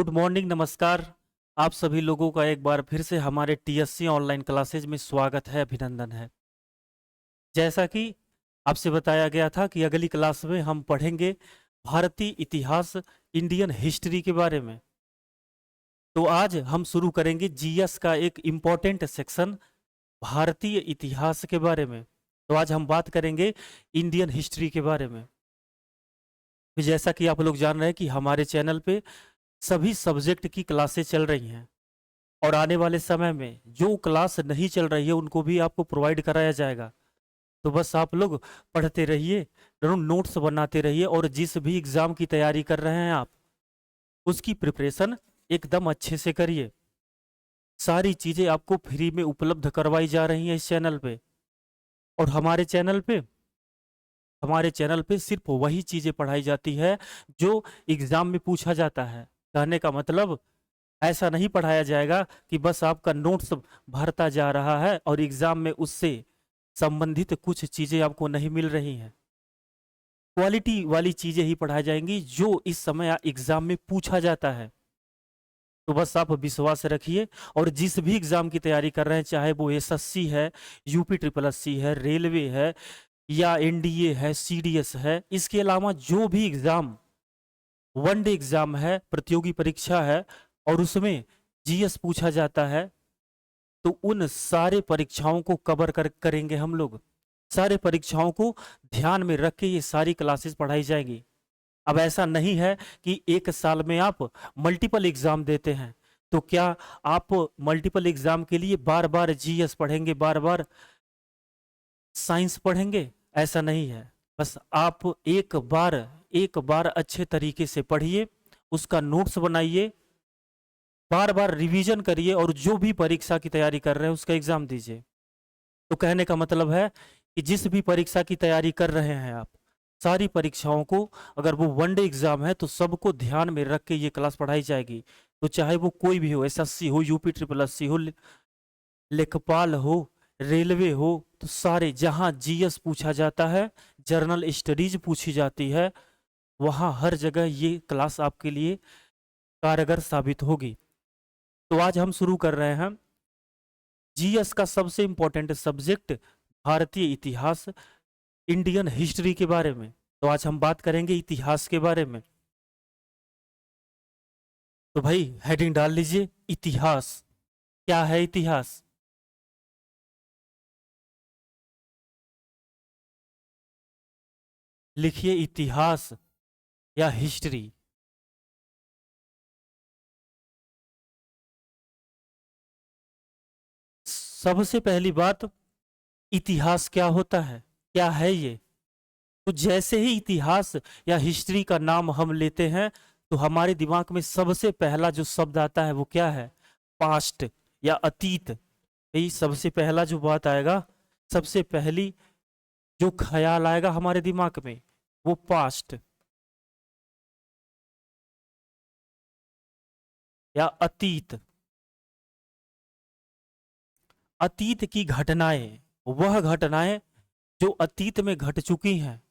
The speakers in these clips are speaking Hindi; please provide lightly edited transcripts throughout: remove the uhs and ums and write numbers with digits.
गुड मॉर्निंग, नमस्कार। आप सभी लोगों का एक बार फिर से हमारे टीएससी ऑनलाइन क्लासेज में स्वागत है, अभिनंदन है। जैसा कि आपसे बताया गया था कि अगली क्लास में हम पढ़ेंगे भारतीय इतिहास, इंडियन हिस्ट्री के बारे में। तो आज हम शुरू करेंगे जीएस का एक इम्पॉर्टेंट सेक्शन, भारतीय इतिहास के बारे में। तो आज हम बात करेंगे इंडियन हिस्ट्री के बारे में। फिर जैसा कि आप लोग जान रहे हैं कि हमारे चैनल पे सभी सब्जेक्ट की क्लासेस चल रही हैं और आने वाले समय में जो क्लास नहीं चल रही है उनको भी आपको प्रोवाइड कराया जाएगा। तो बस आप लोग पढ़ते रहिए, नोट्स बनाते रहिए और जिस भी एग्ज़ाम की तैयारी कर रहे हैं आप, उसकी प्रिपरेशन एकदम अच्छे से करिए। सारी चीज़ें आपको फ्री में उपलब्ध करवाई जा रही हैं इस चैनल पे। और हमारे चैनल पे सिर्फ वही चीज़ें पढ़ाई जाती है जो एग्ज़ाम में पूछा जाता है। कहने का मतलब, ऐसा नहीं पढ़ाया जाएगा कि बस आपका नोट्स भरता जा रहा है और एग्जाम में उससे संबंधित कुछ चीजें आपको नहीं मिल रही हैं। क्वालिटी वाली चीजें ही पढ़ाई जाएंगी जो इस समय एग्जाम में पूछा जाता है। तो बस आप विश्वास रखिए और जिस भी एग्जाम की तैयारी कर रहे हैं, चाहे वो एसएससी है, यूपी ट्रिपल एससी है, रेलवे है या एनडीए है, सीडीएस है, इसके अलावा जो भी एग्जाम वनडे एग्जाम है, प्रतियोगी परीक्षा है और उसमें जीएस पूछा जाता है, तो उन सारे परीक्षाओं को करेंगे हम लोग। सारे परीक्षाओं को ध्यान में रख के ये सारी क्लासेस पढ़ाई जाएंगी। अब ऐसा नहीं है कि एक साल में आप मल्टीपल एग्जाम देते हैं, तो क्या आप मल्टीपल एग्जाम के लिए बार बार जीएस पढ़ेंगे, बार बार साइंस पढ़ेंगे? ऐसा नहीं है। बस आप एक बार अच्छे तरीके से पढ़िए, उसका नोट्स बनाइए, बार बार रिवीजन करिए और जो भी परीक्षा की तैयारी कर रहे हैं उसका एग्जाम दीजिए। तो कहने का मतलब है कि जिस भी परीक्षा की तैयारी कर रहे हैं आप, सारी परीक्षाओं को, अगर वो वनडे एग्जाम है तो सबको ध्यान में रख के ये क्लास पढ़ाई जाएगी। तो चाहे वो कोई भी हो, एसएससी हो, यूपी ट्रिपल एससी हो, लेखपाल हो, रेलवे हो, तो सारे जहां जीएस पूछा जाता है, जर्नल स्टडीज पूछी जाती है, वहां हर जगह ये क्लास आपके लिए कारगर साबित होगी। तो आज हम शुरू कर रहे हैं जीएस का सबसे इंपॉर्टेंट सब्जेक्ट, भारतीय इतिहास, इंडियन हिस्ट्री के बारे में। तो आज हम बात करेंगे इतिहास के बारे में। तो भाई हेडिंग डाल लीजिए, इतिहास। क्या है इतिहास? लिखिए इतिहास या हिस्ट्री। सबसे पहली बात, इतिहास क्या होता है, क्या है ये? तो जैसे ही इतिहास या हिस्ट्री का नाम हम लेते हैं तो हमारे दिमाग में सबसे पहला जो शब्द आता है वो क्या है? पास्ट या अतीत। यही सबसे पहला जो बात आएगा, सबसे पहली जो ख्याल आएगा हमारे दिमाग में, वो पास्ट या अतीत। अतीत की घटनाएं, वह घटनाएं जो अतीत में घट चुकी हैं,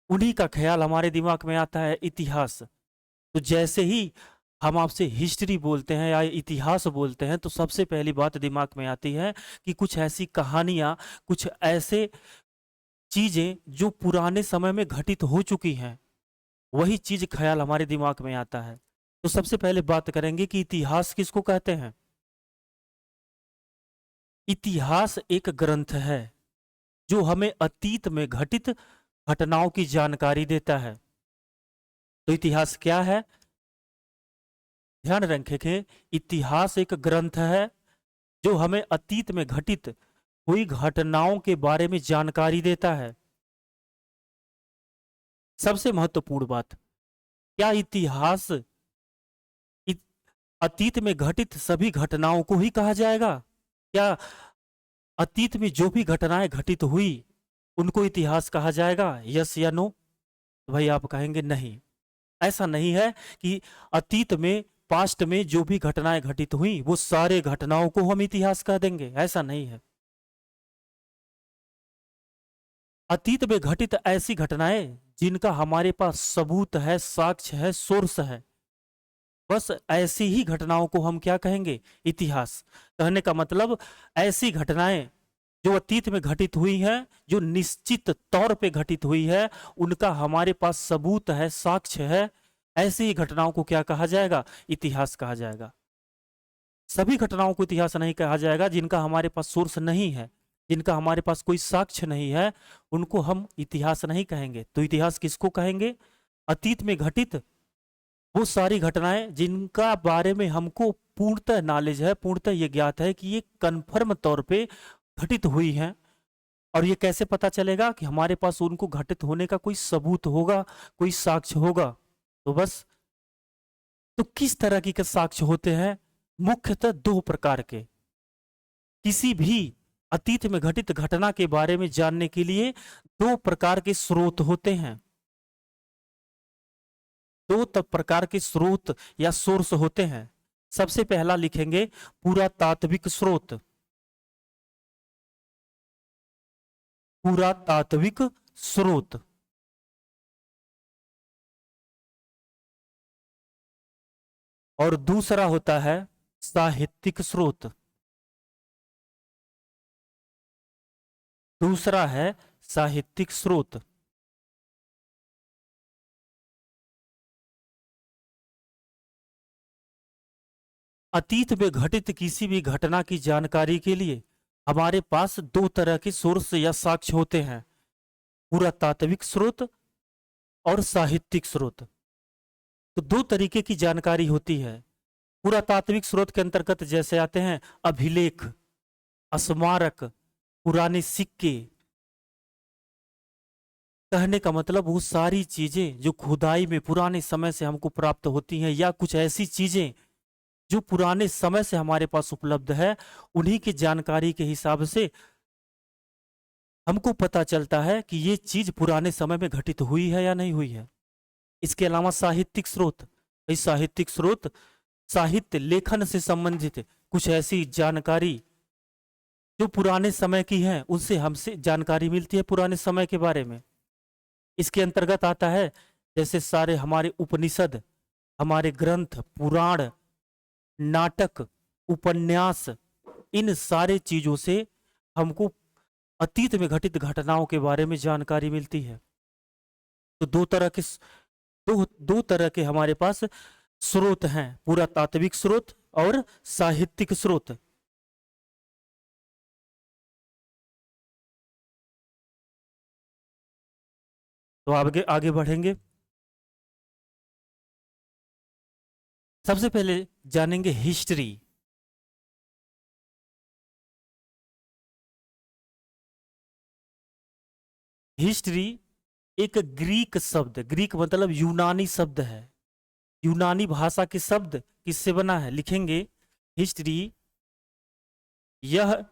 उन्हीं का ख्याल हमारे दिमाग में आता है इतिहास। तो जैसे ही हम आपसे हिस्ट्री बोलते हैं या इतिहास बोलते हैं तो सबसे पहली बात दिमाग में आती है कि कुछ ऐसी कहानियां, कुछ ऐसे चीजें जो पुराने समय में घटित हो चुकी हैं, वही चीज ख्याल हमारे दिमाग में आता है। तो सबसे पहले बात करेंगे कि इतिहास किसको कहते हैं। इतिहास एक ग्रंथ है जो हमें अतीत में घटित घटनाओं की जानकारी देता है। तो इतिहास क्या है? ध्यान रखें, इतिहास एक ग्रंथ है जो हमें अतीत में घटित हुई घटनाओं के बारे में जानकारी देता है। सबसे महत्वपूर्ण बात, क्या इतिहास अतीत में घटित सभी घटनाओं को ही कहा जाएगा? क्या अतीत में जो भी घटनाएं घटित हुई उनको इतिहास कहा जाएगा? यस या नो? तो भाई आप कहेंगे नहीं, ऐसा नहीं है कि अतीत में, पास्ट में जो भी घटनाएं घटित हुई वो सारे घटनाओं को हम इतिहास कह देंगे, ऐसा नहीं है। अतीत में घटित ऐसी घटनाएं जिनका हमारे पास सबूत है, साक्ष्य है, सोर्स है, बस ऐसी ही घटनाओं को हम क्या कहेंगे, इतिहास। कहने का मतलब ऐसी घटनाएं जो अतीत में घटित हुई हैं, जो निश्चित तौर पे घटित हुई है, उनका हमारे पास सबूत है, साक्ष्य है, ऐसी ही घटनाओं को क्या कहा जाएगा, इतिहास कहा जाएगा। सभी घटनाओं को इतिहास नहीं कहा जाएगा। जिनका हमारे पास सोर्स नहीं है, जिनका हमारे पास कोई साक्ष्य नहीं है, उनको हम इतिहास नहीं कहेंगे। तो इतिहास किसको कहेंगे, अतीत में घटित वो सारी घटनाएं जिनका बारे में हमको पूर्णतः नॉलेज है, पूर्णतः ये ज्ञात है कि ये कन्फर्म तौर पे घटित हुई हैं। और ये कैसे पता चलेगा कि हमारे पास उनको घटित होने का कोई सबूत होगा, कोई साक्ष्य होगा। तो बस, तो किस तरह की के साक्ष्य होते हैं, मुख्यतः दो प्रकार के। किसी भी अतीत में घटित घटना के बारे में जानने के लिए दो प्रकार के स्रोत होते हैं। दो तब प्रकार के स्रोत या सोर्स होते हैं। सबसे पहला लिखेंगे पुरातात्विक स्रोत, पुरातात्विक स्रोत। और दूसरा होता है साहित्यिक स्रोत। दूसरा है साहित्यिक स्रोत। अतीत में घटित किसी भी घटना की जानकारी के लिए हमारे पास दो तरह के सोर्स या साक्ष्य होते हैं, पुरातात्विक स्रोत और साहित्यिक स्रोत। तो दो तरीके की जानकारी होती है। पुरातात्विक स्रोत के अंतर्गत जैसे आते हैं अभिलेख, स्मारक, पुराने सिक्के। कहने का मतलब वो सारी चीजें जो खुदाई में पुराने समय से हमको प्राप्त होती हैं, या कुछ ऐसी चीजें जो पुराने समय से हमारे पास उपलब्ध है, उन्हीं की जानकारी के हिसाब से हमको पता चलता है कि ये चीज पुराने समय में घटित हुई है या नहीं हुई है। इसके अलावा साहित्यिक स्रोत, इस साहित्यिक स्रोत साहित्य लेखन से संबंधित कुछ ऐसी जानकारी जो पुराने समय की है, उनसे हमसे जानकारी मिलती है पुराने समय के बारे में। इसके अंतर्गत आता है जैसे सारे हमारे उपनिषद, हमारे ग्रंथ, पुराण, नाटक, उपन्यास, इन सारे चीजों से हमको अतीत में घटित घटनाओं के बारे में जानकारी मिलती है। तो दो तरह के हमारे पास स्रोत हैं, पुरातात्विक स्रोत और साहित्यिक स्रोत। तो आगे आगे बढ़ेंगे। सबसे पहले जानेंगे हिस्ट्री। हिस्ट्री एक ग्रीक शब्द, ग्रीक मतलब यूनानी शब्द है। यूनानी भाषा के शब्द किससे बना है, लिखेंगे हिस्ट्री। यह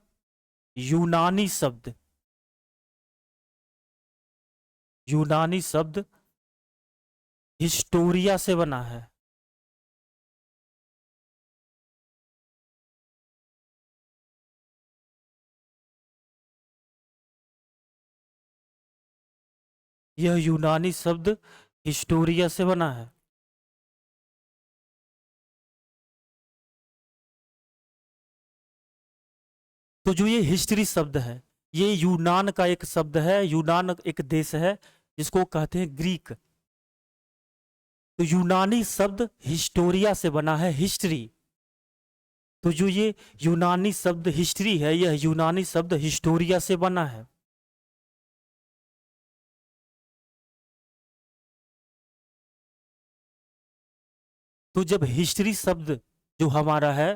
यूनानी शब्द, यूनानी शब्द हिस्टोरिया से बना है। यह यूनानी शब्द हिस्टोरिया से बना है। तो जो ये हिस्ट्री शब्द है, ये यूनान का एक शब्द है। यूनान एक देश है जिसको कहते हैं ग्रीक। तो यूनानी शब्द हिस्टोरिया से बना है, हिस्ट्री। तो जो ये यूनानी शब्द हिस्ट्री है, यह यूनानी शब्द हिस्टोरिया से बना है। तो जब हिस्ट्री शब्द जो हमारा है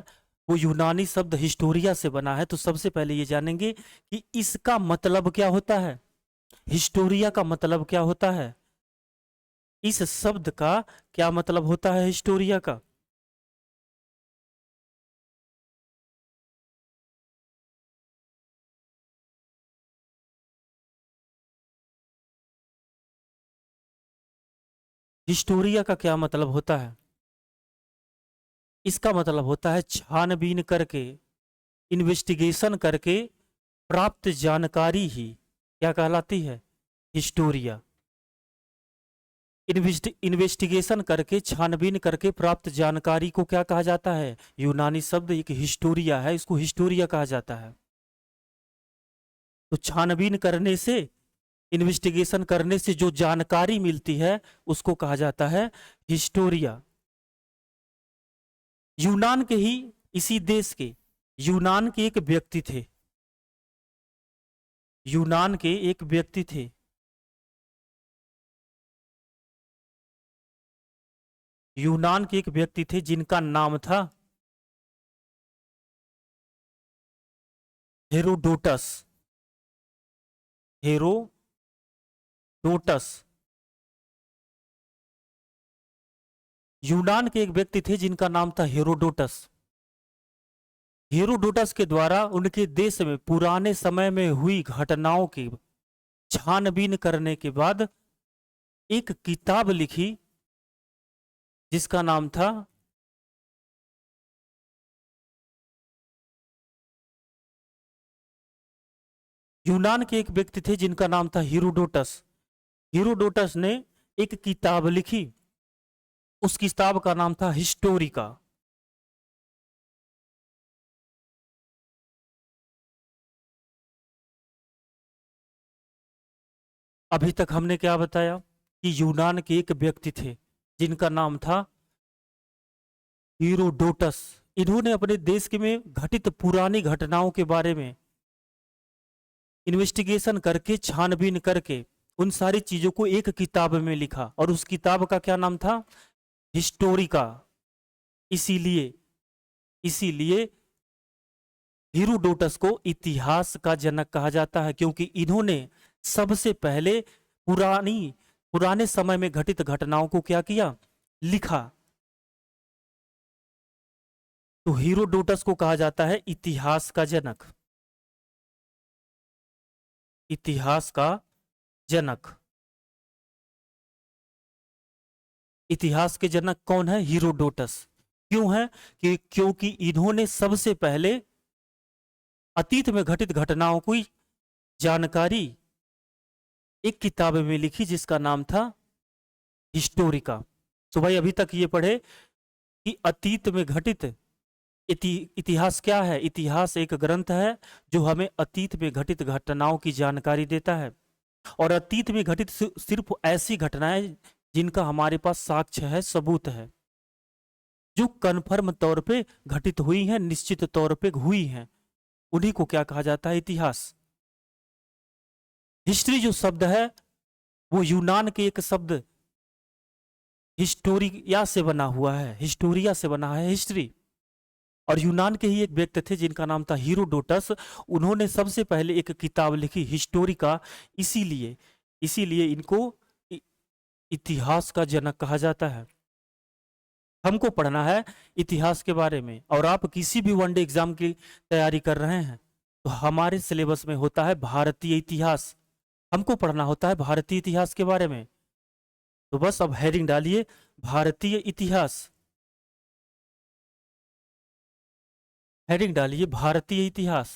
वो यूनानी शब्द हिस्टोरिया से बना है, तो सबसे पहले ये जानेंगे कि इसका मतलब क्या होता है। हिस्टोरिया का मतलब क्या होता है, इस शब्द का क्या मतलब होता है हिस्टोरिया का। हिस्टोरिया का क्या मतलब होता है, इसका मतलब होता है छानबीन करके, इन्वेस्टिगेशन करके प्राप्त जानकारी ही क्या कहलाती है, हिस्टोरिया। इन्वेस्टिगेशन करके, छानबीन करके प्राप्त जानकारी को क्या कहा जाता है? यूनानी शब्द एक हिस्टोरिया है, इसको हिस्टोरिया कहा जाता है। तो छानबीन करने से, इन्वेस्टिगेशन करने से जो जानकारी मिलती है उसको कहा जाता है हिस्टोरिया। यूनान के ही, इसी देश के यूनान के एक व्यक्ति थे, यूनान के एक व्यक्ति थे, यूनान के एक व्यक्ति थे जिनका नाम था हेरोडोटस। हेरोडोटस। यूनान के एक व्यक्ति थे जिनका नाम था हेरोडोटस। हेरोडोटस के द्वारा उनके देश में पुराने समय में हुई घटनाओं की छानबीन करने के बाद एक किताब लिखी जिसका नाम था यूनान के एक व्यक्ति थे जिनका नाम था हेरोडोटस। हेरोडोटस ने एक किताब लिखी, उस किताब का नाम था हिस्टोरिका। अभी तक हमने क्या बताया कि यूनान के एक व्यक्ति थे जिनका नाम था हेरोडोटस। इन्होंने अपने देश के में घटित पुरानी घटनाओं के बारे में इन्वेस्टिगेशन करके, छानबीन करके उन सारी चीजों को एक किताब में लिखा, और उस किताब का क्या नाम था? हिस्टोरिका। इसीलिए इसीलिए हेरोडोटस को इतिहास का जनक कहा जाता है, क्योंकि इन्होंने सबसे पहले पुराने समय में घटित घटनाओं को क्या किया? लिखा। तो हेरोडोटस को कहा जाता है इतिहास का जनक, इतिहास का जनक। इतिहास के जनक कौन है? हेरोडोटस। क्यों है? क्योंकि इन्होंने सबसे पहले अतीत में घटित घटनाओं की जानकारी एक किताब में लिखी जिसका नाम था हिस्टोरिका। तो भाई अभी तक ये पढ़े कि अतीत में घटित इतिहास क्या है? इतिहास एक ग्रंथ है जो हमें अतीत में घटित घटनाओं की जानकारी देता है, और अतीत में घटित सिर्फ ऐसी घटनाएं जिनका हमारे पास साक्ष्य है, सबूत है, जो कन्फर्म तौर पे घटित हुई हैं, निश्चित तौर पे हुई हैं, उन्हीं को क्या कहा जाता है? इतिहास। हिस्ट्री जो शब्द है वो यूनान के एक शब्द हिस्टोरिया से बना हुआ है, हिस्टोरिया से बना है हिस्ट्री। और यूनान के ही एक व्यक्ति थे जिनका नाम था हेरोडोटस। उन्होंने सबसे पहले एक किताब लिखी हिस्टोरिका, इसीलिए इसीलिए इनको इतिहास का जनक कहा जाता है। हमको पढ़ना है इतिहास के बारे में, और आप किसी भी वनडे एग्जाम की तैयारी कर रहे हैं तो हमारे सिलेबस में होता है भारतीय इतिहास। हमको पढ़ना होता है भारतीय इतिहास के बारे में। तो बस अब हेडिंग डालिए भारतीय इतिहास, हेडिंग डालिए भारतीय इतिहास।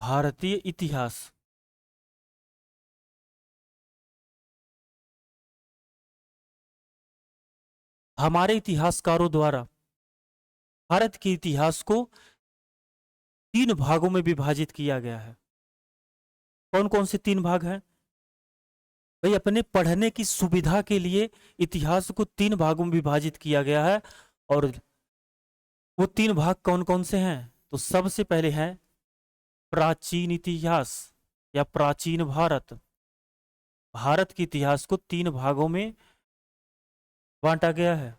भारतीय इतिहास। हमारे इतिहासकारों द्वारा भारत के इतिहास को 3 भागों में विभाजित किया गया है। कौन कौन से 3 भाग हैं? भाई अपने पढ़ने की सुविधा के लिए इतिहास को 3 भागों में विभाजित किया गया है, और वो 3 भाग कौन कौन से हैं? तो सबसे पहले है प्राचीन इतिहास या प्राचीन भारत। भारत के इतिहास को 3 भागों में बांटा गया है।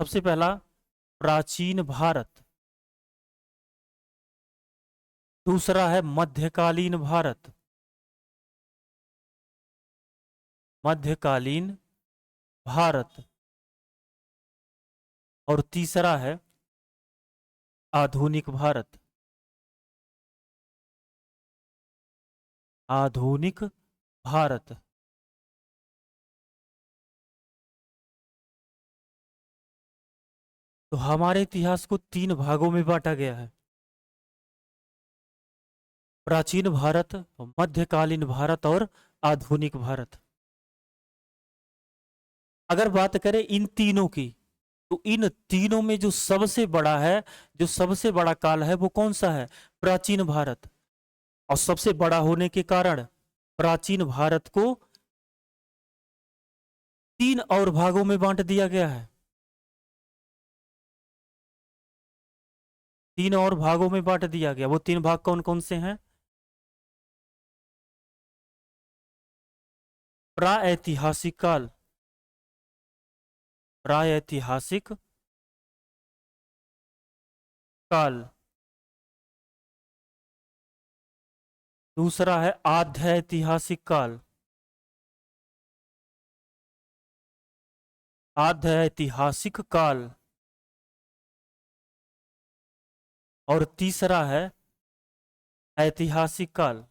सबसे पहला प्राचीन भारत, दूसरा है मध्यकालीन भारत, मध्यकालीन भारत, और तीसरा है आधुनिक भारत, आधुनिक भारत। तो हमारे इतिहास को 3 भागों में बांटा गया है। प्राचीन भारत, मध्यकालीन भारत और आधुनिक भारत। अगर बात करें इन तीनों की, तो इन तीनों में जो सबसे बड़ा है, जो सबसे बड़ा काल है, वो कौन सा है? प्राचीन भारत। और सबसे बड़ा होने के कारण प्राचीन भारत को 3 और भागों में बांट दिया गया है। 3 और भागों में बांट दिया गया। वो 3 भाग कौन कौन से हैं? प्राऐतिहासिक काल, प्राऐतिहासिक काल। दूसरा है आध्य ऐतिहासिक काल, आध्य ऐतिहासिक काल। और तीसरा है ऐतिहासिक काल।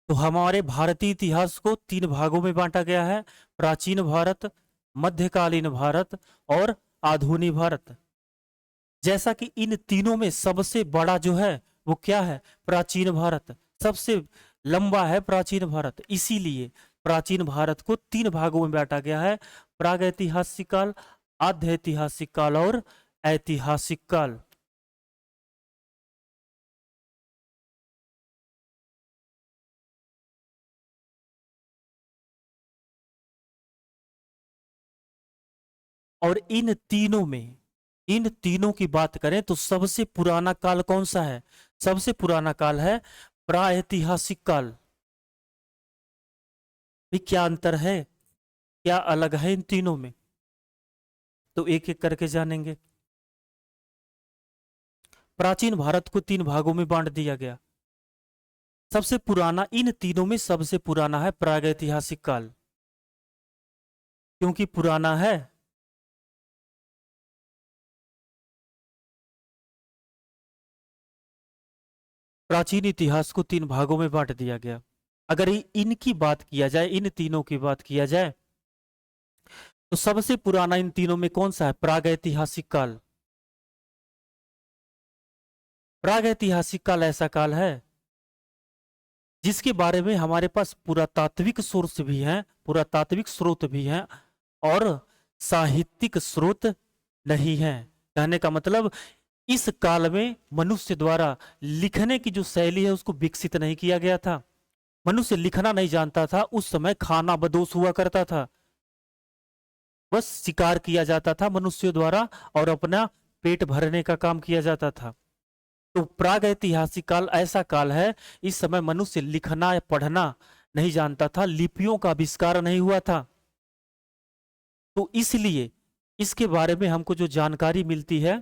तो हमारे भारतीय इतिहास को 3 भागों में बांटा गया है। प्राचीन भारत, मध्यकालीन भारत और आधुनिक भारत। जैसा कि इन तीनों में सबसे बड़ा जो है वो क्या है? प्राचीन भारत। सबसे लंबा है प्राचीन भारत। इसीलिए प्राचीन भारत को 3 भागों में बांटा गया है। प्रागैतिहासिक काल, आध्य ऐतिहासिक काल और ऐतिहासिक काल। और इन तीनों की बात करें तो सबसे पुराना काल कौन सा है? सबसे पुराना काल है प्राऐतिहासिक काल। भी क्या अंतर है, क्या अलग है इन तीनों में? तो एक एक करके जानेंगे। प्राचीन भारत को 3 भागों में बांट दिया गया। सबसे पुराना, इन तीनों में सबसे पुराना है प्रागैतिहासिक काल। क्योंकि पुराना है, प्राचीन इतिहास को 3 भागों में बांट दिया गया। अगर इनकी बात किया जाए, इन तीनों की बात किया जाए, तो सबसे पुराना इन तीनों में कौन सा है? प्रागैतिहासिक काल। प्रागैतिहासिक काल ऐसा काल है जिसके बारे में हमारे पास पुरातात्विक सोर्स भी हैं, पुरातात्विक स्रोत भी हैं और साहित्यिक स्रोत नहीं हैं। कहने का मतलब इस काल में मनुष्य द्वारा लिखने की जो शैली है उसको विकसित नहीं किया गया था। मनुष्य लिखना नहीं जानता था। उस समय खाना बदोश हुआ करता था, बस शिकार किया जाता था मनुष्यों द्वारा और अपना पेट भरने का काम किया जाता था। तो प्राग ऐतिहासिक काल ऐसा काल है, इस समय मनुष्य लिखना या पढ़ना नहीं जानता था, लिपियों का आविष्कार नहीं हुआ था। तो इसलिए इसके बारे में हमको जो जानकारी मिलती है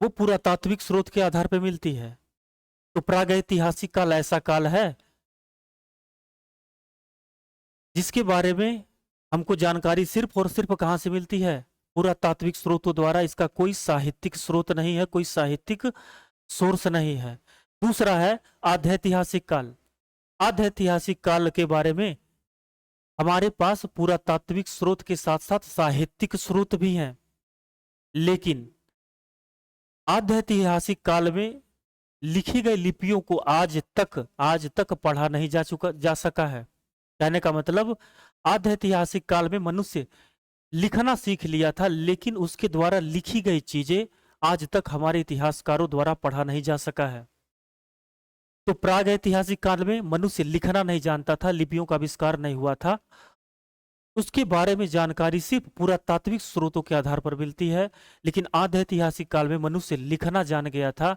वो पुरातात्विक स्रोत के आधार पर मिलती है। तो प्रागैतिहासिक काल ऐसा काल है जिसके बारे में हमको जानकारी सिर्फ और सिर्फ कहां से मिलती है? पुरातात्विक स्रोतों द्वारा। इसका कोई साहित्यिक स्रोत नहीं है, कोई साहित्यिक सोर्स नहीं है। दूसरा है आध्यैतिहासिक काल। आध्यैतिहासिक काल के बारे में हमारे पास पुरातात्विक स्रोत के साथ साथ साहित्यिक स्रोत भी हैं, लेकिन आध्यैतिहासिक काल में लिखी गई लिपियों को आज तक पढ़ा नहीं जा सका है। कहने का मतलब आध्यैतिहासिक काल में मनुष्य लिखना सीख लिया था, लेकिन उसके द्वारा लिखी गई चीजें आज तक हमारे इतिहासकारों द्वारा पढ़ा नहीं जा सका है। तो प्राग ऐतिहासिक काल में मनुष्य लिखना नहीं जानता था, लिपियों का आविष्कार नहीं हुआ था। उसके बारे में जानकारी सिर्फ पुरातात्विक स्रोतों के आधार पर मिलती है। लेकिन आध्य ऐतिहासिक काल में मनुष्य लिखना जान गया था,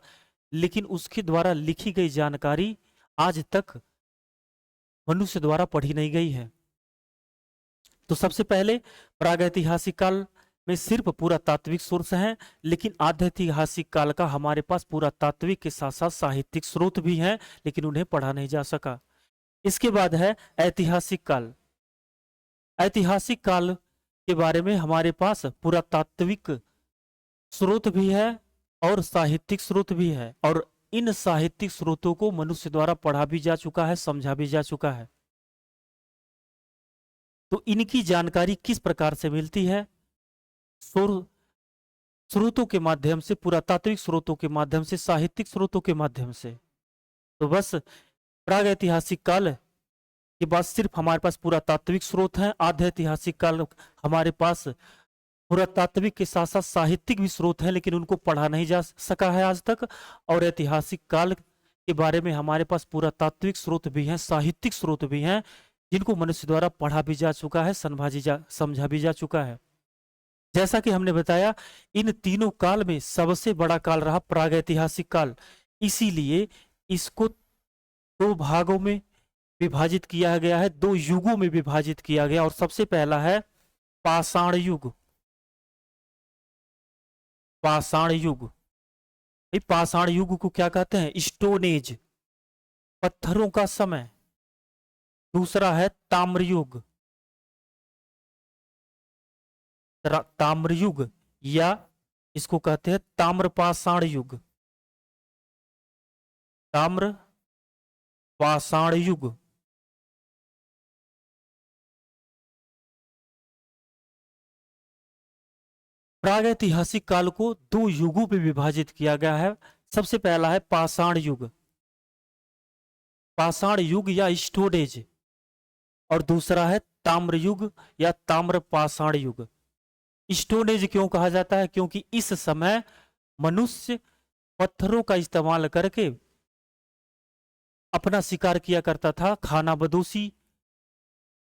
लेकिन उसके द्वारा लिखी गई जानकारी आज तक मनुष्य द्वारा पढ़ी नहीं गई है। तो सबसे पहले प्रागैतिहासिक काल में सिर्फ पुरातात्विक सोर्स हैं, लेकिन आध्य ऐतिहासिक काल का हमारे पास पुरातात्विक के साथ साथ साहित्यिक स्रोत भी हैं, लेकिन उन्हें पढ़ा नहीं जा सका। इसके बाद है ऐतिहासिक काल। ऐतिहासिक काल के बारे में हमारे पास पुरातात्विक स्रोत भी है और साहित्यिक स्रोत भी है, और इन साहित्यिक स्रोतों को मनुष्य द्वारा पढ़ा भी जा चुका है, समझा भी जा चुका है। तो इनकी जानकारी किस प्रकार से मिलती है? स्रोतों के माध्यम से, पुरातात्विक स्रोतों के माध्यम से, साहित्यिक स्रोतों के माध्यम से। तो बस प्राग ऐतिहासिक काल के बाद सिर्फ हमारे पास पुरातात्विक स्रोत हैं, आधे ऐतिहासिक काल हमारे पास पुरातात्विक के साथ साथ साहित्यिक भी स्रोत हैं, लेकिन उनको पढ़ा नहीं जा सका है आज तक। और ऐतिहासिक काल के बारे में हमारे पास पुरातात्विक स्रोत भी हैं, साहित्यिक स्रोत भी हैं, जिनको मनुष्य द्वारा पढ़ा भी जा चुका है, समझा भी जा चुका है। जैसा कि हमने बताया, इन तीनों काल में सबसे बड़ा काल रहा प्रागैतिहासिक काल। इसीलिए इसको दो भागों में विभाजित किया गया है, दो युगों में विभाजित किया गया। और सबसे पहला है पाषाण युग। पाषाण युग, पाषाण युग को क्या कहते हैं? स्टोन एज, पत्थरों का समय। दूसरा है ताम्र युग, ताम्र युग, या इसको कहते हैं ताम्रपाषाण युग। ताम्र पाषाण युग। प्रागैतिहासिक काल को दो युगों में विभाजित किया गया है। सबसे पहला है पाषाण युग, पाषाण युग या स्टोन एज, और दूसरा है ताम्र युग या ताम्र पाषाण युग। स्टोन एज क्यों कहा जाता है? क्योंकि इस समय मनुष्य पत्थरों का इस्तेमाल करके अपना शिकार किया करता था, खाना बदोशी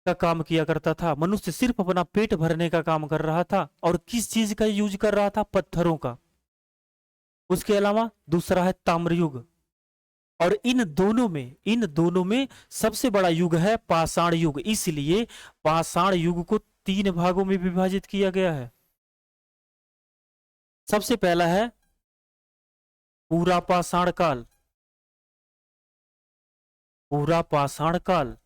का काम किया करता था। मनुष्य सिर्फ अपना पेट भरने का काम कर रहा था, और किस चीज का यूज कर रहा था? पत्थरों का। उसके अलावा दूसरा है ताम्र युग, और इन दोनों में सबसे बड़ा युग है पाषाण युग। इसलिए पाषाण युग को तीन भागों में विभाजित किया गया है। सबसे पहला है पूरा पाषाण काल, पूरा पाषाण काल।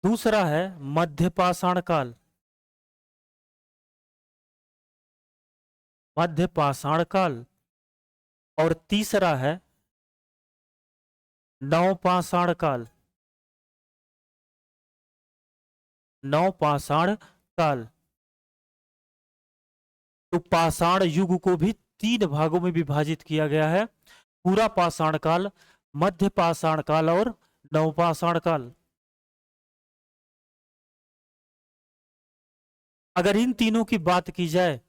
दूसरा है मध्य पाषाण काल, मध्य पाषाण काल। और तीसरा है नवपाषाण काल, नवपाषाण काल। तो पाषाण युग को भी तीन भागों में विभाजित किया गया है: पूरा पाषाण काल, मध्य पाषाण काल और नवपाषाण काल। अगर इन तीनों की बात की जाए,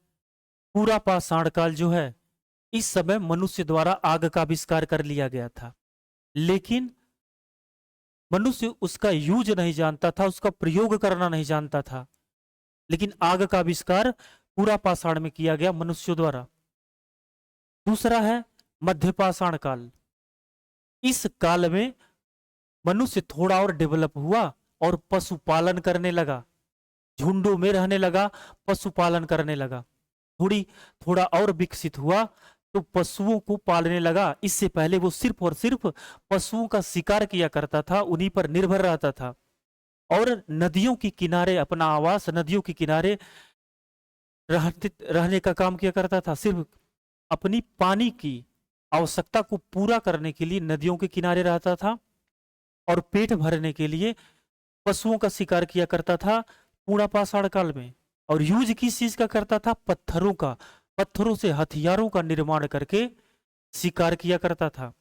पूरा पाषाण काल जो है, इस समय मनुष्य द्वारा आग का आविष्कार कर लिया गया था, लेकिन मनुष्य उसका यूज नहीं जानता था, उसका प्रयोग करना नहीं जानता था। लेकिन आग का आविष्कार पूरा पाषाण में किया गया मनुष्यों द्वारा। दूसरा है मध्य पाषाण काल। इस काल में मनुष्य थोड़ा और डेवलप हुआ और पशुपालन करने लगा, झुंडों में रहने लगा, पशुपालन करने लगा। थोड़ा और विकसित हुआ तो पशुओं को पालने लगा। इससे पहले वो सिर्फ और सिर्फ पशुओं का शिकार किया करता था, उन्हीं पर निर्भर रहता था, और नदियों के किनारे अपना आवास, नदियों के किनारे रहने का काम किया करता था। सिर्फ अपनी पानी की आवश्यकता को पूरा करने के लिए नदियों के किनारे रहता था, और पेट भरने के लिए पशुओं का शिकार किया करता था पूरा पाषाण काल में। और यूज किस चीज का करता था? पत्थरों का। पत्थरों से हथियारों का निर्माण करके शिकार किया करता था।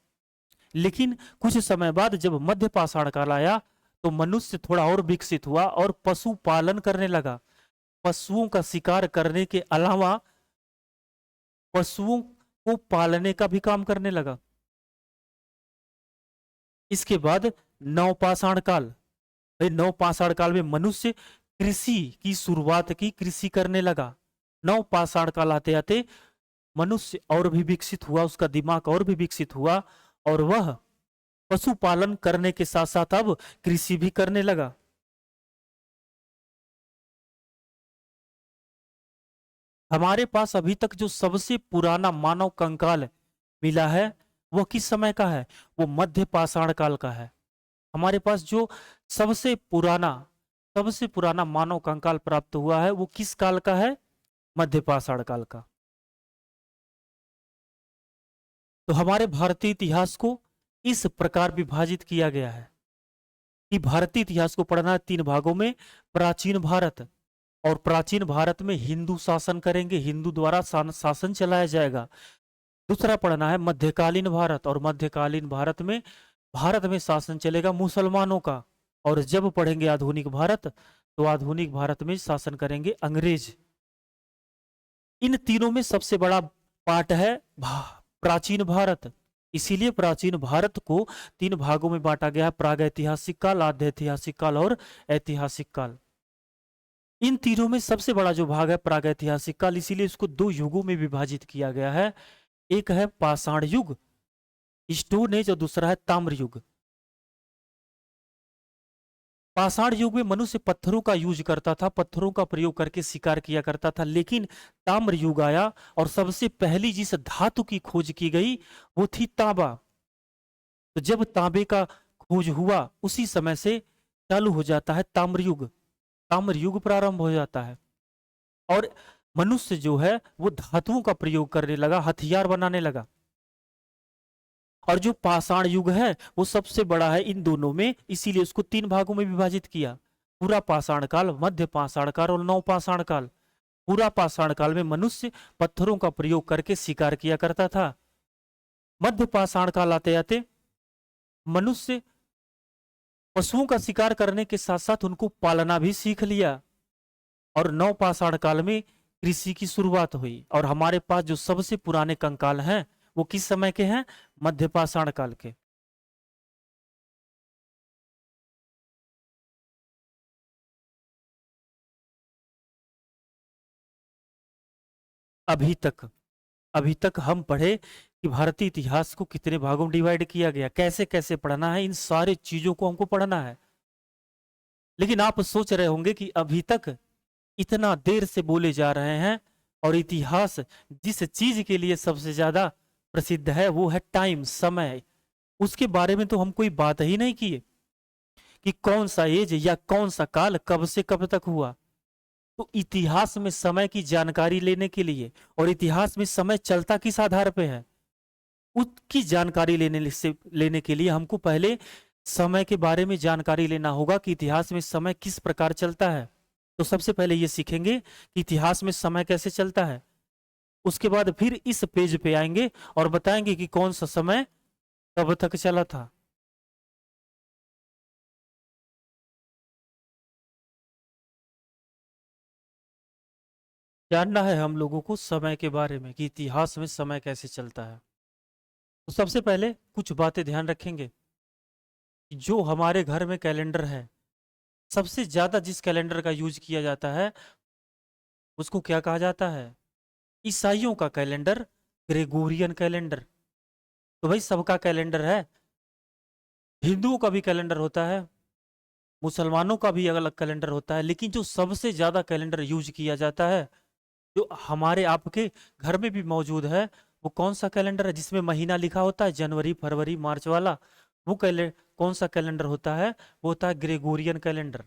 लेकिन कुछ समय बाद जब मध्य पाषाण काल आया, तो मनुष्य थोड़ा और विकसित हुआ और पशु पालन करने लगा। पशुओं का शिकार करने के अलावा पशुओं को पालने का भी काम करने लगा। इसके बाद नवपाषाण काल। नवपाषाण काल में मनुष्य कृषि की शुरुआत की, कृषि करने लगा। नवपाषाण काल आते आते मनुष्य और भी विकसित हुआ, उसका दिमाग और भी विकसित हुआ, और वह पशुपालन करने के साथ साथ अब कृषि भी करने लगा। हमारे पास अभी तक जो सबसे पुराना मानव कंकाल मिला है, वह किस समय का है? वो मध्य पाषाण काल का है। हमारे पास जो सबसे पुराना मानव कंकाल प्राप्त हुआ है, वो किस काल का है? मध्य पाषाण काल का। तो हमारे भारतीय इतिहास को इस प्रकार विभाजित किया गया है कि भारतीय इतिहास को पढ़ना है 3 भागों में। प्राचीन भारत, और प्राचीन भारत में हिंदू शासन करेंगे, हिंदू द्वारा शासन चलाया जाएगा। दूसरा पढ़ना है मध्यकालीन भारत, और मध्यकालीन भारत में शासन चलेगा मुसलमानों का। और जब पढ़ेंगे आधुनिक भारत, तो आधुनिक भारत में शासन करेंगे अंग्रेज। इन तीनों में सबसे बड़ा पार्ट है प्राचीन भारत। इसीलिए प्राचीन भारत को 3 भागों में बांटा गया है, प्रागैतिहासिक काल, आद्य ऐतिहासिक काल और ऐतिहासिक काल। इन तीनों में सबसे बड़ा जो भाग है प्रागैतिहासिक काल, इसीलिए इसको 2 युगों में विभाजित किया गया है। एक है पाषाण युग, स्टोन एज, और दूसरा है ताम्र युग। पाषाण युग में मनुष्य पत्थरों का यूज करता था, पत्थरों का प्रयोग करके शिकार किया करता था। लेकिन ताम्र युग आया और सबसे पहली जिस धातु की खोज की गई वो थी तांबा। तो जब तांबे का खोज हुआ उसी समय से चालू हो जाता है ताम्र युग, ताम्र युग प्रारंभ हो जाता है। और मनुष्य जो है वो धातुओं का प्रयोग करने लगा, हथियार बनाने लगा। और जो पाषाण युग है वो सबसे बड़ा है इन दोनों में, इसीलिए उसको 3 भागों में विभाजित किया। पूरा पाषाण काल, मध्य पाषाण काल और नव पाषाण काल। पूरा पाषाण काल में मनुष्य पत्थरों का प्रयोग करके शिकार किया करता था। मध्य पाषाण काल आते आते मनुष्य पशुओं का शिकार करने के साथ साथ उनको पालना भी सीख लिया। और नव पाषाण काल में कृषि की शुरुआत हुई। और हमारे पास जो सबसे पुराने कंकाल हैं वो किस समय के हैं? मध्य पाषाण काल के। अभी तक अभी तक हम पढ़े कि भारतीय इतिहास को कितने भागों में डिवाइड किया गया, कैसे कैसे पढ़ना है, इन सारे चीजों को हमको पढ़ना है। लेकिन आप सोच रहे होंगे कि अभी तक इतना देर से बोले जा रहे हैं, और इतिहास जिस चीज के लिए सबसे ज्यादा प्रसिद्ध है वो है टाइम, समय, उसके बारे में तो हम कोई बात ही नहीं किए कि कौन सा एज या कौन सा काल कब से कब तक हुआ। तो इतिहास में समय की जानकारी लेने के लिए, और इतिहास में समय चलता किस आधार पे है, उसकी जानकारी लेने के लिए हमको पहले समय के बारे में जानकारी लेना होगा कि इतिहास में समय किस प्रकार चलता है। तो सबसे पहले ये सीखेंगे कि इतिहास में समय कैसे चलता है। उसके बाद फिर इस पेज पे आएंगे और बताएंगे कि कौन सा समय कब तक चला था। जानना है हम लोगों को समय के बारे में कि इतिहास में समय कैसे चलता है। तो सबसे पहले कुछ बातें ध्यान रखेंगे। जो हमारे घर में कैलेंडर है, सबसे ज्यादा जिस कैलेंडर का यूज किया जाता है उसको क्या कहा जाता है? ईसाइयों का कैलेंडर, ग्रेगोरियन कैलेंडर। तो भाई सबका कैलेंडर है, हिंदुओं का भी कैलेंडर होता है, मुसलमानों का भी अलग कैलेंडर होता है। लेकिन जो सबसे ज्यादा कैलेंडर यूज किया जाता है, जो हमारे आपके घर में भी मौजूद है, वो कौन सा कैलेंडर है जिसमें महीना लिखा होता है, जनवरी फरवरी मार्च वाला? वो कौन सा कैलेंडर होता है? वो होता है ग्रेगोरियन कैलेंडर।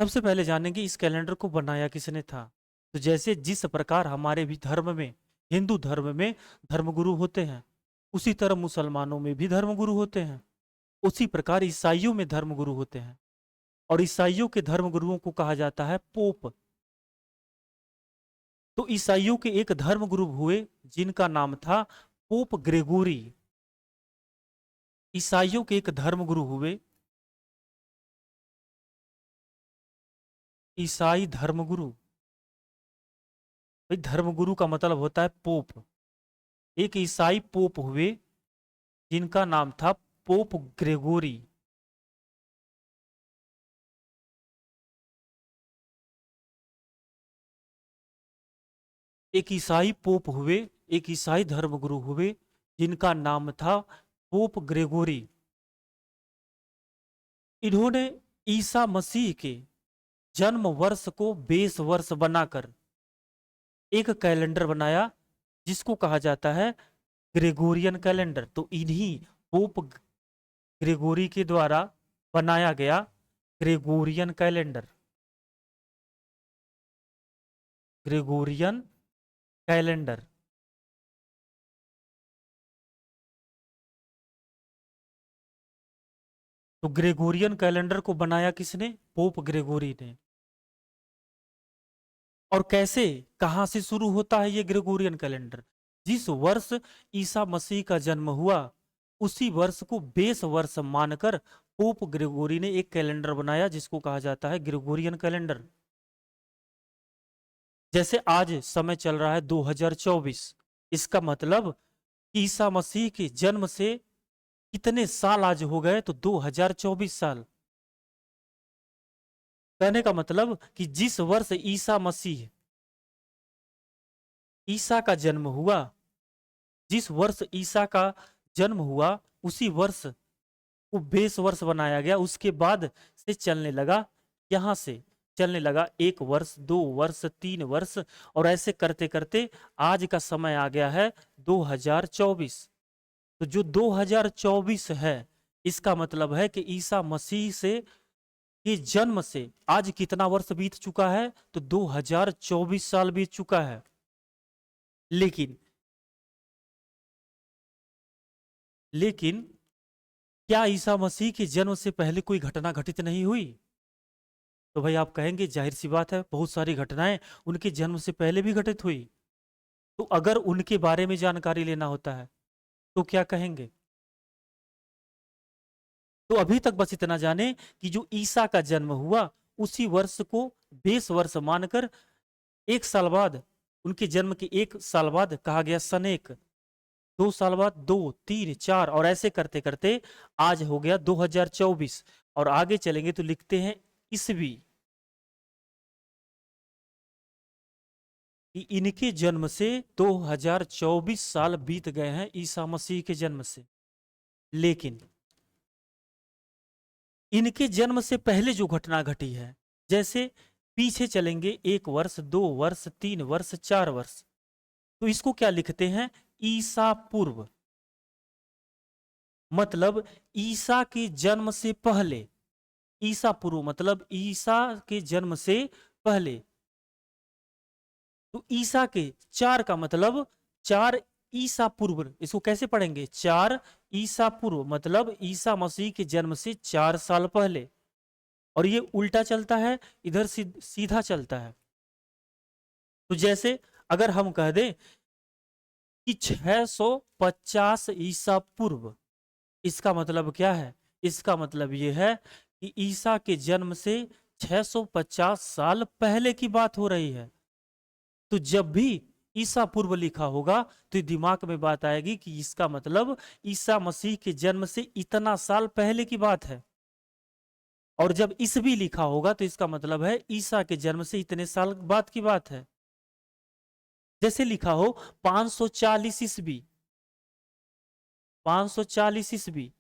सबसे पहले जानेंगे इस कैलेंडर को बनाया किसने था। तो जैसे जिस प्रकार हमारे भी धर्म में, हिंदू धर्म में धर्मगुरु होते हैं, उसी तरह मुसलमानों में भी धर्मगुरु होते हैं। उसी प्रकार ईसाइयों में धर्मगुरु होते हैं, और ईसाइयों के धर्मगुरुओं को कहा जाता है पोप। तो ईसाइयों के एक धर्मगुरु हुए जिनका नाम था पोप ग्रेगोरी। ईसाइयों के एक धर्मगुरु हुए, ईसाई धर्मगुरु। भाई धर्मगुरु का मतलब होता है पोप। एक ईसाई पोप हुए जिनका नाम था पोप ग्रेगोरी। एक ईसाई पोप हुए, एक ईसाई धर्मगुरु हुए जिनका नाम था पोप ग्रेगोरी। इन्होंने ईसा मसीह के जन्म वर्ष को 20 वर्ष बनाकर एक कैलेंडर बनाया जिसको कहा जाता है ग्रेगोरियन कैलेंडर। तो इन्हीं पोप ग्रेगोरी के द्वारा बनाया गया ग्रेगोरियन कैलेंडर। Gregorian calendar. तो ग्रेगोरियन कैलेंडर को बनाया किसने? पोप ग्रेगोरी ने। और कैसे, कहां से शुरू होता है ये ग्रेगोरियन कैलेंडर? जिस वर्ष ईसा मसीह का जन्म हुआ उसी वर्ष को बेस वर्ष मानकर पोप ग्रेगोरी ने एक कैलेंडर बनाया जिसको कहा जाता है ग्रेगोरियन कैलेंडर। जैसे आज समय चल रहा है 2024, इसका मतलब ईसा मसीह के जन्म से कितने साल आज हो गए? तो 2024 साल। कहने का मतलब कि जिस वर्ष ईसा का जन्म हुआ, जिस वर्ष ईसा का जन्म हुआ उसी वर्ष को बेस वर्ष बनाया गया। उसके बाद से चलने लगा, यहां से चलने लगा 1 वर्ष, 2 वर्ष, 3 वर्ष, और ऐसे करते करते आज का समय आ गया है 2024। तो जो 2024 है, इसका मतलब है कि ईसा मसीह से के जन्म से आज कितना वर्ष बीत चुका है? तो 2024 साल बीत चुका है। लेकिन लेकिन क्या ईसा मसीह के जन्म से पहले कोई घटना घटित नहीं हुई? तो भाई आप कहेंगे जाहिर सी बात है, बहुत सारी घटनाएं उनके जन्म से पहले भी घटित हुई। तो अगर उनके बारे में जानकारी लेना होता है तो क्या कहेंगे? तो अभी तक बस इतना जाने कि जो ईसा का जन्म हुआ उसी वर्ष को बेस वर्ष मानकर 1 साल बाद, उनके जन्म के 1 साल बाद कहा गया सन 1, 2 साल बाद 2, 3, 4, और ऐसे करते करते आज हो गया 2024। और आगे चलेंगे तो लिखते हैं ईसवी, कि इनके जन्म से 2024 साल बीत गए हैं ईसा मसीह के जन्म से। लेकिन इनके जन्म से पहले जो घटना घटी है, जैसे पीछे चलेंगे 1 वर्ष, 2 वर्ष, 3 वर्ष, 4 वर्ष, तो इसको क्या लिखते हैं? ईसा पूर्व। मतलब ईसा के जन्म से पहले, ईसा पूर्व मतलब ईसा के जन्म से पहले। तो ईसा के 4 का मतलब 4 ईसा पूर्व, इसको कैसे पढ़ेंगे? 4 ईसा पूर्व मतलब ईसा मसीह के जन्म से 4 साल पहले। और ये उल्टा चलता है, इधर सीधा चलता है। तो जैसे अगर हम कह दें कि 650 ईसा पूर्व, इसका मतलब क्या है? इसका मतलब यह है कि ईसा के जन्म से 650 साल पहले की बात हो रही है। तो जब भी ईसा पूर्व लिखा होगा तो दिमाग में बात आएगी कि इसका मतलब ईसा मसीह के जन्म से इतना साल पहले की बात है। और जब ईसवी लिखा होगा तो इसका मतलब है ईसा के जन्म से इतने साल बाद की बात है। जैसे लिखा हो 540 ईस्वी, 540 ईस्वी,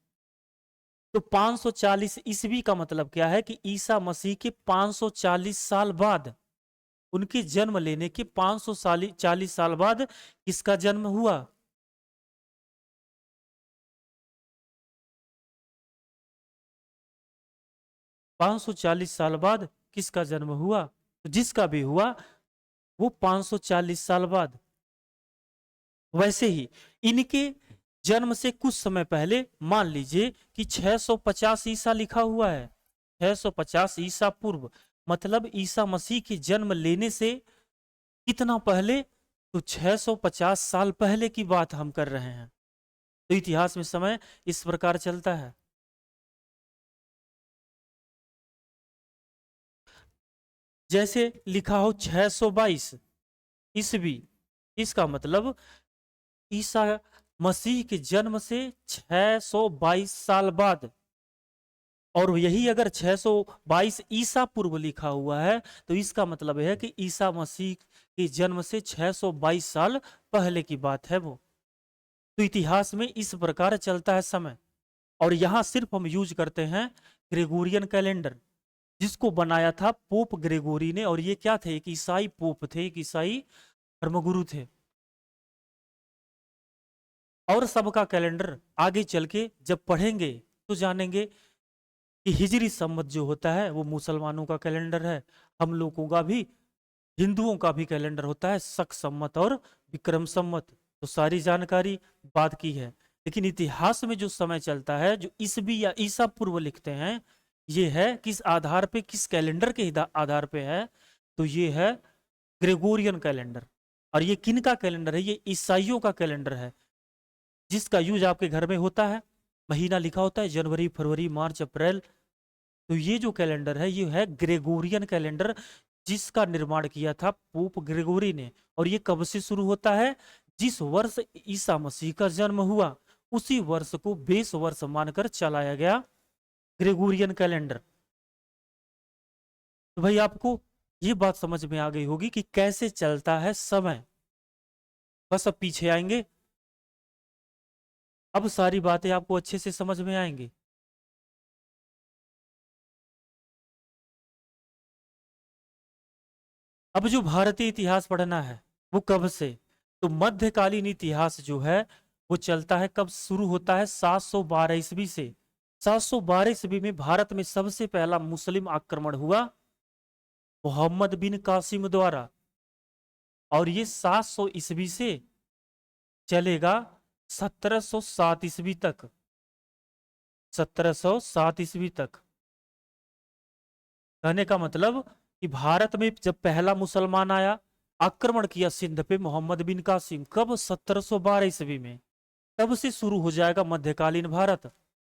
तो 540 ईस्वी का मतलब क्या है? कि ईसा मसीह के 540 साल बाद, उनके जन्म लेने के 540 साल बाद किसका जन्म हुआ? 540 साल बाद किसका जन्म हुआ? तो जिसका भी हुआ वो 540 साल बाद। वैसे ही इनके जन्म से कुछ समय पहले मान लीजिए कि 650 ईसा लिखा हुआ है, 650 ईसा पूर्व, मतलब ईसा मसीह के जन्म लेने से कितना पहले? तो 650 साल पहले की बात हम कर रहे हैं। तो इतिहास में समय इस प्रकार चलता है। जैसे लिखा हो 622 ईस्वी, इसका मतलब ईसा मसीह के जन्म से 622 साल बाद। और यही अगर 622 ईसा पूर्व लिखा हुआ है तो इसका मतलब है कि ईसा मसीह के जन्म से 622 साल पहले की बात है वो। तो इतिहास में इस प्रकार चलता है समय। और यहां सिर्फ हम यूज करते हैं ग्रेगोरियन कैलेंडर, जिसको बनाया था पोप ग्रेगोरी ने। और ये क्या थे? एक ईसाई पोप थे, एक ईसाई धर्मगुरु थे। और सबका कैलेंडर आगे चल के जब पढ़ेंगे तो जानेंगे कि हिजरी संवत जो होता है वो मुसलमानों का कैलेंडर है, हम लोगों का भी हिंदुओं का भी कैलेंडर होता है शक संमत और विक्रम संमत। तो सारी जानकारी बाद की है, लेकिन इतिहास में जो समय चलता है, जो ईसवी या ईसा पूर्व लिखते हैं, ये है किस आधार पे, किस कैलेंडर के आधार पे है, तो ये है ग्रेगोरियन कैलेंडर। और ये किन का कैलेंडर है? ये ईसाइयों का कैलेंडर है, जिसका यूज आपके घर में होता है। महीना लिखा होता है जनवरी, फरवरी, मार्च, अप्रैल। तो ये जो कैलेंडर है ये है ग्रेगोरियन कैलेंडर, जिसका निर्माण किया था पोप ग्रेगोरी ने। और ये कब से शुरू होता है? जिस वर्ष ईसा मसीह का जन्म हुआ, उसी वर्ष को बेस वर्ष मानकर चलाया गया ग्रेगोरियन कैलेंडर। तो भाई आपको ये बात समझ में आ गई होगी कि कैसे चलता है समय। बस अब पीछे आएंगे, अब सारी बातें आपको अच्छे से समझ में आएंगी। अब जो भारतीय इतिहास पढ़ना है वो कब से? तो मध्यकालीन इतिहास जो है वो चलता है, कब शुरू होता है? 712 ईस्वी से। 712 ईस्वी में भारत में सबसे पहला मुस्लिम आक्रमण हुआ मोहम्मद बिन कासिम द्वारा। और ये 700 ईस्वी से चलेगा 1707 ईस्वी तक। 1707 ईस्वी तक। कहने का मतलब कि भारत में जब पहला मुसलमान आया, आक्रमण किया सिंध पे मोहम्मद बिन कासिम, कब? 1712 ईस्वी में। तब से शुरू हो जाएगा मध्यकालीन भारत।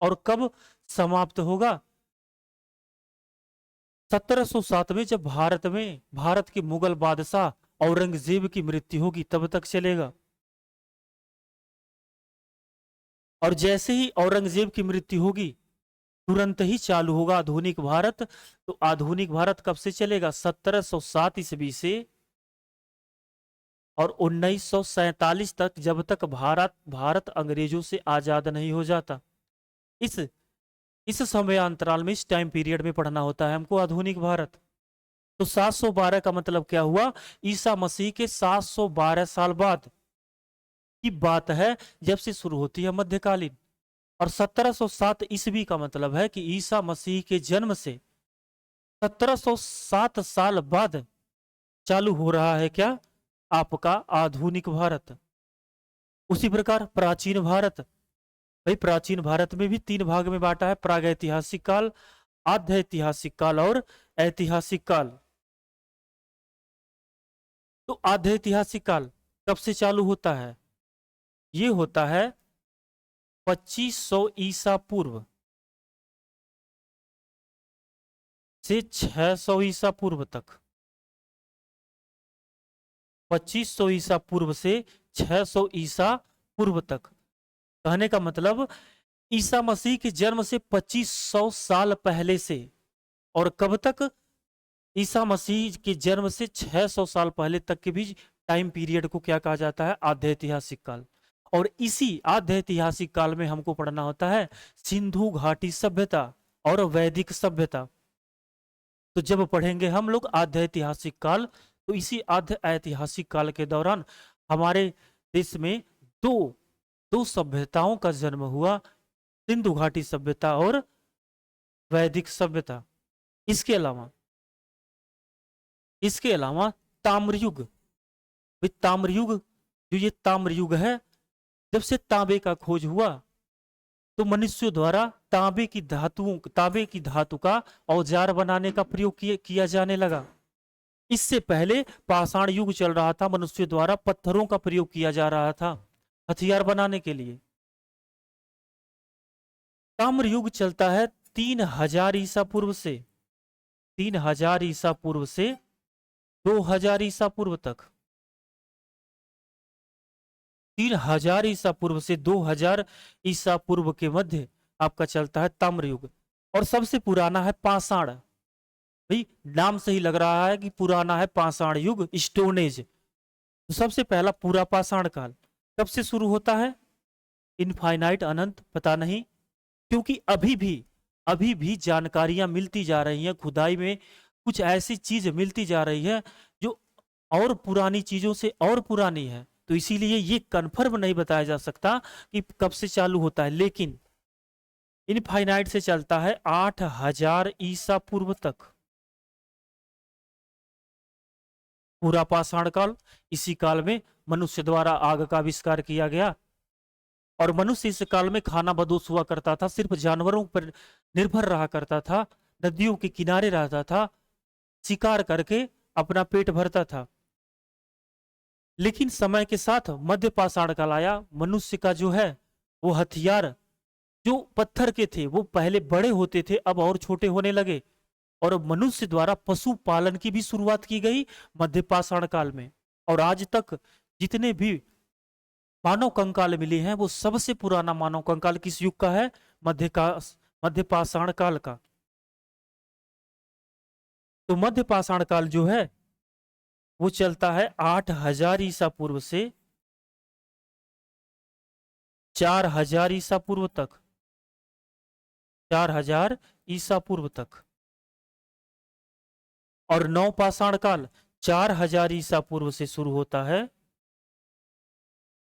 और कब समाप्त होगा? 1707 में, जब भारत के मुगल बादशाह औरंगजेब की मृत्यु होगी, तब तक चलेगा। और जैसे ही औरंगजेब की मृत्यु होगी, तुरंत ही चालू होगा आधुनिक भारत। तो आधुनिक भारत कब से चलेगा? 1707 ईस्वी से और 1947 तक, जब तक भारत अंग्रेजों से आजाद नहीं हो जाता। इस इस समय अंतराल में, इस टाइम पीरियड में पढ़ना होता है हमको आधुनिक भारत। तो 712 का मतलब क्या हुआ? ईसा मसीह के 712 साल बाद की बात है, जब से शुरू होती है मध्यकालीन। और 1707 ईस्वी का मतलब है कि ईसा मसीह के जन्म से 1707 साल बाद चालू हो रहा है क्या? आपका आधुनिक भारत। उसी प्रकार प्राचीन भारत, भाई प्राचीन भारत में भी तीन भाग में बांटा है: प्रागैतिहासिक काल, आध्य ऐतिहासिक काल और ऐतिहासिक काल। तो आध्य ऐतिहासिक काल कब से चालू होता है? ये होता है 2500 ईसा पूर्व से 600 ईसा पूर्व तक। 2500 ईसा पूर्व से 600 ईसा पूर्व तक। कहने का मतलब ईसा मसीह के जन्म से 2500 साल पहले से, और कब तक? ईसा मसीह के जन्म से 600 साल पहले तक के बीच टाइम पीरियड को क्या कहा जाता है? आध्य ऐतिहासिक काल। और इसी आध्य ऐतिहासिक काल में हमको पढ़ना होता है सिंधु घाटी सभ्यता और वैदिक सभ्यता। तो जब पढ़ेंगे हम लोग आध्य ऐतिहासिक काल, तो इसी आध्य ऐतिहासिक काल के दौरान हमारे देश में दो दो सभ्यताओं का जन्म हुआ: सिंधु घाटी सभ्यता और वैदिक सभ्यता। इसके अलावा ताम्रयुग। ताम्रयुग, जो ये ताम्रयुग है, जब से तांबे का खोज हुआ, तो मनुष्यों द्वारा तांबे की धातु का औजार बनाने का प्रयोग किया जाने लगा। इससे पहले पाषाण युग चल रहा था, मनुष्यों द्वारा पत्थरों का प्रयोग किया जा रहा था हथियार बनाने के लिए। ताम्र युग चलता है 3000 ईसा पूर्व से, 3000 ईसा पूर्व से 2000 ईसा पूर्व तक। 3000 ईसा पूर्व से 2000 ईसा पूर्व के मध्य आपका चलता है ताम्र युग। और सबसे पुराना है पाषाण। भाई नाम से ही लग रहा है कि पुराना है, पाषाण युग, स्टोन एज। तो सबसे पहला पूरा पाषाण काल कब से शुरू होता है? इनफाइनाइट, अनंत, पता नहीं, क्योंकि अभी भी जानकारियां मिलती जा रही हैं खुदाई में। कुछ ऐसी चीज मिलती जा रही है जो और पुरानी चीजों से और पुरानी है। तो इसीलिए ये कन्फर्म नहीं बताया जा सकता कि कब से चालू होता है, लेकिन इनफाइनाइट से चलता है 8000 ईसा पूर्व तक। पूरा पाषाण काल। इसी काल में मनुष्य द्वारा आग का आविष्कार किया गया और मनुष्य इस काल में खाना बदोश हुआ करता था, सिर्फ जानवरों पर निर्भर रहा करता था, नदियों के किनारे रहता था, शिकार करके अपना पेट भरता था। लेकिन समय के साथ मध्य पाषाण काल आया। मनुष्य का जो है वो हथियार जो पत्थर के थे वो पहले बड़े होते थे, अब और छोटे होने लगे और मनुष्य द्वारा पशुपालन की भी शुरुआत की गई मध्य पाषाण काल में। और आज तक जितने भी मानव कंकाल मिले हैं वो सबसे पुराना मानव कंकाल किस युग का है? मध्य पाषाण काल का। तो मध्य पाषाण काल जो है वो चलता है 8000 ईसा पूर्व से 4000 ईसा पूर्व तक। 4000 ईसा पूर्व तक। और नव पाषाण काल 4000 ईसा पूर्व से शुरू होता है,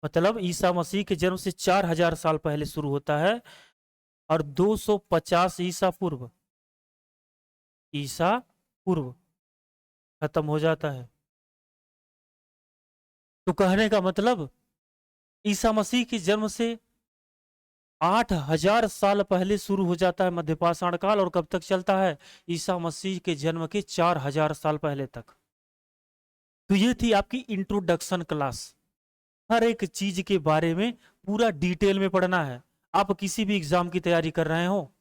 मतलब ईसा मसीह के जन्म से 4000 साल पहले शुरू होता है और 250 ईसा पूर्व खत्म हो जाता है। तो कहने का मतलब ईसा मसीह के जन्म से 8000 साल पहले शुरू हो जाता है मध्य पाषाण काल और कब तक चलता है? ईसा मसीह के जन्म के 4000 साल पहले तक। तो ये थी आपकी इंट्रोडक्शन क्लास। हर एक चीज के बारे में पूरा डिटेल में पढ़ना है। आप किसी भी एग्जाम की तैयारी कर रहे हो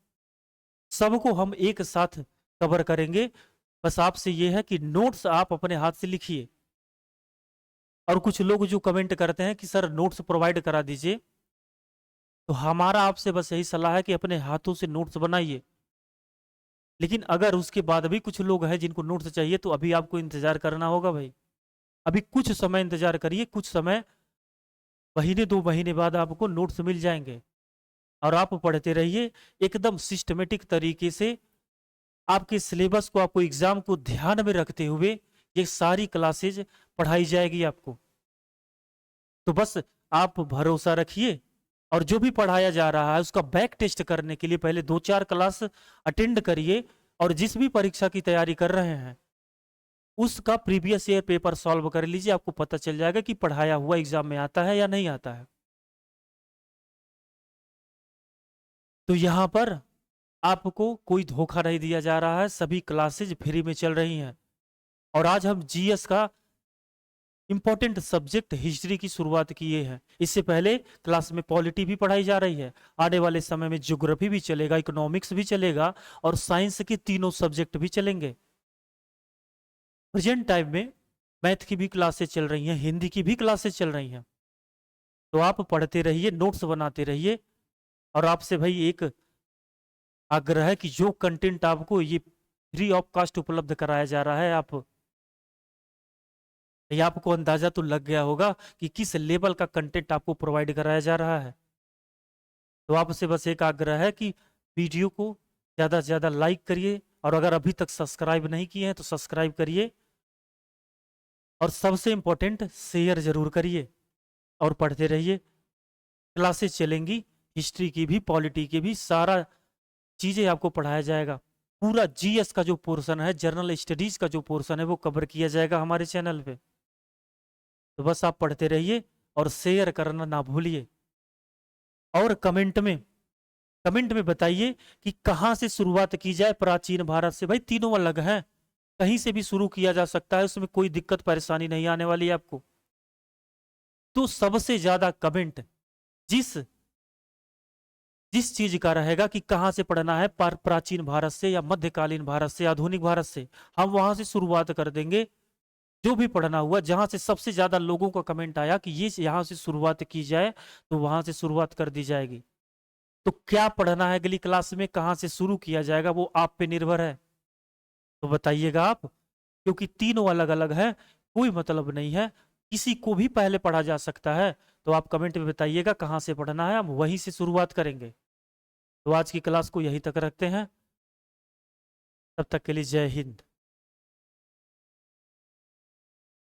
सबको हम एक साथ कवर करेंगे। बस आपसे यह है कि नोट्स आप अपने हाथ से लिखिए। और कुछ लोग जो कमेंट करते हैं कि सर नोट्स प्रोवाइड करा दीजिए, तो हमारा आपसे बस यही सलाह है कि अपने हाथों से नोट्स बनाइए। लेकिन अगर उसके बाद भी कुछ लोग हैं जिनको नोट्स चाहिए तो अभी आपको इंतजार करना होगा भाई। अभी कुछ समय इंतजार करिए, कुछ समय, महीने 2 महीने बाद आपको नोट्स मिल जाएंगे और आप पढ़ते रहिए एकदम सिस्टमेटिक तरीके से। आपके सिलेबस को, आपको एग्जाम को ध्यान में रखते हुए ये सारी क्लासेज पढ़ाई जाएगी आपको। तो बस आप भरोसा रखिए और जो भी पढ़ाया जा रहा है उसका बैक टेस्ट करने के लिए पहले 2-4 क्लास अटेंड करिए और जिस भी परीक्षा की तैयारी कर रहे हैं उसका प्रीवियस ईयर पेपर सॉल्व कर लीजिए। आपको पता चल जाएगा कि पढ़ाया हुआ एग्जाम में आता है या नहीं आता है। तो यहां पर आपको कोई धोखा नहीं दिया जा रहा है, सभी क्लासेज फ्री में चल रही हैं। और आज हम जीएस का इंपॉर्टेंट सब्जेक्ट हिस्ट्री की शुरुआत किए हैं। इससे पहले क्लास में पॉलिटी भी पढ़ाई जा रही है, आने वाले समय में ज्योग्राफी भी चलेगा, इकोनॉमिक्स भी चलेगा और साइंस के तीनों सब्जेक्ट भी चलेंगे। प्रेजेंट टाइम में मैथ की भी क्लासेस चल रही हैं, हिंदी की भी क्लासेस चल रही हैं। तो आप पढ़ते रहिए, नोट्स बनाते रहिए। और आपसे भाई एक आग्रह है कि जो कंटेंट आपको ये फ्री ऑफ कॉस्ट उपलब्ध कराया जा रहा है, आपको अंदाजा तो लग गया होगा कि किस लेवल का कंटेंट आपको प्रोवाइड कराया जा रहा है। तो आपसे बस एक आग्रह है कि वीडियो को ज़्यादा से ज़्यादा लाइक करिए और अगर अभी तक सब्सक्राइब नहीं किए हैं तो सब्सक्राइब करिए और सबसे इंपॉर्टेंट शेयर जरूर करिए और पढ़ते रहिए। क्लासेस चलेंगी, हिस्ट्री की भी, पॉलिटी की भी, सारा चीज़ें आपको पढ़ाया जाएगा। पूरा जीएस का जो पोर्शन है, जनरल स्टडीज का जो पोर्शन है वो कवर किया जाएगा हमारे चैनल पे। तो बस आप पढ़ते रहिए और शेयर करना ना भूलिए। और कमेंट में बताइए कि कहाँ से शुरुआत की जाए प्राचीन भारत से। भाई तीनों अलग हैं, कहीं से भी शुरू किया जा सकता है, उसमें कोई दिक्कत परेशानी नहीं आने वाली है आपको। तो सबसे ज्यादा कमेंट जिस जिस चीज का रहेगा कि कहां से पढ़ना है, प्राचीन भारत से या मध्यकालीन भारत से, आधुनिक भारत से, हम वहां से शुरुआत कर देंगे। जो भी पढ़ना हुआ, जहां से सबसे ज्यादा लोगों का कमेंट आया कि ये यहां से शुरुआत की जाए तो वहां से शुरुआत कर दी जाएगी। तो क्या पढ़ना है अगली क्लास में, कहां से शुरू किया जाएगा, वो आप पे निर्भर है। तो बताइएगा आप, क्योंकि तीनों अलग अलग है, कोई मतलब नहीं है, किसी को भी पहले पढ़ा जा सकता है। तो आप कमेंट में बताइएगा कहां से पढ़ना है, हम वहीं से शुरुआत करेंगे। तो आज की क्लास को यहीं तक रखते हैं, तब तक के लिए जय हिंद।